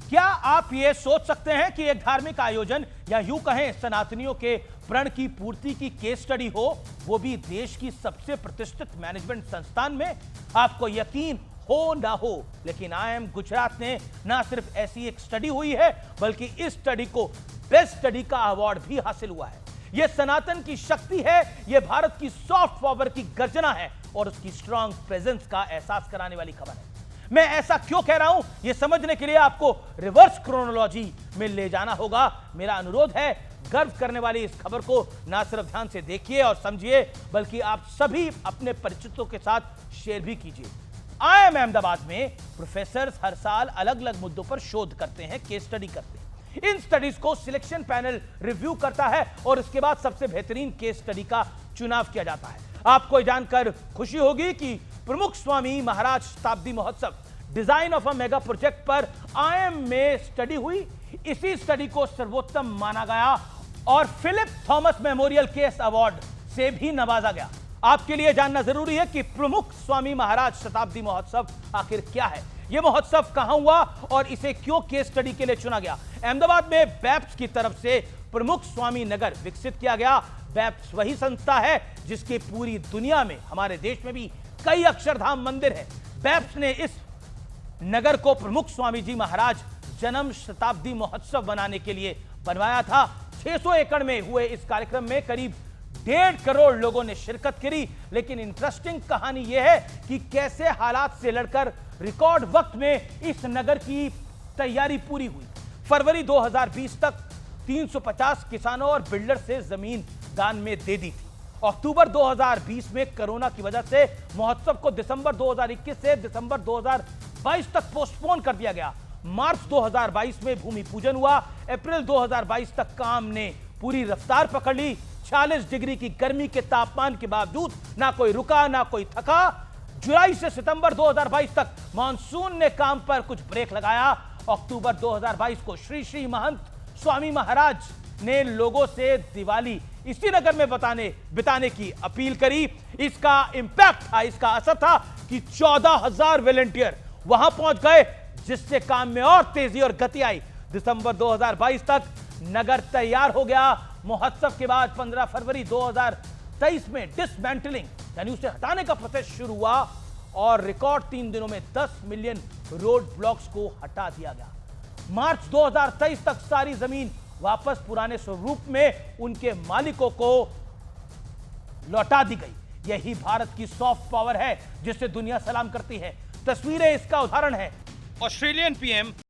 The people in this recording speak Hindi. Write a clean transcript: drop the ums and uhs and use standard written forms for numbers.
क्या आप ये सोच सकते हैं कि एक धार्मिक आयोजन या यूं कहें सनातनियों के प्रण की पूर्ति की केस स्टडी हो, वो भी देश की सबसे प्रतिष्ठित मैनेजमेंट संस्थान में? आपको यकीन हो ना हो, लेकिन IIM गुजरात ने ना सिर्फ ऐसी एक स्टडी हुई है, बल्कि इस स्टडी को बेस्ट स्टडी का अवार्ड भी हासिल हुआ है। यह सनातन की शक्ति है, यह भारत की सॉफ्ट पावर की गर्जना है और उसकी स्ट्रांग प्रेजेंस का एहसास कराने वाली खबर है। मैं ऐसा क्यों कह रहा हूं, यह समझने के लिए आपको रिवर्स क्रोनोलॉजी में ले जाना होगा। मेरा अनुरोध है, गर्व करने वाली इस खबर को ना सिर्फ ध्यान से देखिए और समझिए, बल्कि आप सभी अपने परिचितों के साथ शेयर भी कीजिए। IIM अहमदाबाद में प्रोफेसर हर साल अलग अलग मुद्दों पर शोध करते हैं, केस स्टडी करते हैं। इन स्टडीज को सिलेक्शन पैनल रिव्यू करता है और इसके बाद सबसे बेहतरीन केस स्टडी का चुनाव किया जाता है। आपको जानकर खुशी होगी कि प्रमुख स्वामी महाराज शताब्दी महोत्सव design of a mega project पर IIM में स्टडी हुई। इसी स्टडी को सर्वोत्तम माना गया और Philip Thomas memorial case award से भी नवाजा गया। आपके लिए जानना जरूरी है कि प्रमुख स्वामी महाराज शताब्दी महोत्सव आखिर क्या है, यह महोत्सव कहां हुआ और इसे क्यों केस स्टडी के लिए चुना गया। अहमदाबाद में बैप्स की तरफ से प्रमुख स्वामी नगर विकसित किया गया। बैप्स वही संस्था है जिसकी पूरी दुनिया में, हमारे देश में भी कई अक्षरधाम मंदिर है। बैप्स ने इस नगर को प्रमुख स्वामी जी महाराज जन्म शताब्दी महोत्सव बनाने के लिए बनवाया था। 600 एकड़ में हुए इस कार्यक्रम में करीब 1.5 करोड़ लोगों ने शिरकत करी। लेकिन इंटरेस्टिंग कहानी यह है कि कैसे हालात से लड़कर रिकॉर्ड वक्त में इस नगर की तैयारी पूरी हुई। फरवरी 2020 तक 350 किसानों और बिल्डर से जमीन दान में दे दी थी। अक्टूबर 2020 में कोरोना की वजह से महोत्सव को दिसंबर 2021 से दिसंबर 2022 तक पोस्टपोन कर दिया गया। मार्च 2022 में भूमि पूजन हुआ। अप्रैल 2022 तक काम ने पूरी रफ्तार पकड़ ली। 40 डिग्री की गर्मी के तापमान के बावजूद ना कोई रुका ना कोई थका। जुलाई से सितंबर 2022 तक मानसून ने काम पर कुछ ब्रेक लगाया। अक्टूबर 2022 को श्री श्री महंत स्वामी महाराज ने लोगों से दिवाली इसी नगर में बिताने की अपील करी। इसका इंपैक्ट था, इसका असर था कि 14,000 वॉलंटियर वहां पहुंच गए, जिससे काम में और तेजी और गति आई। दिसंबर 2022 तक नगर तैयार हो गया। महोत्सव के बाद 15 फरवरी 2023 में डिसमेंटलिंग यानी उसे हटाने का प्रोसेस शुरू हुआ और रिकॉर्ड 3 दिनों में 10 मिलियन रोड ब्लॉक्स को हटा दिया गया। मार्च 2023 तक सारी जमीन वापस पुराने स्वरूप में उनके मालिकों को लौटा दी गई। यही भारत की सॉफ्ट पावर है जिसे दुनिया सलाम करती है। तस्वीरें इसका उदाहरण है। Australian PM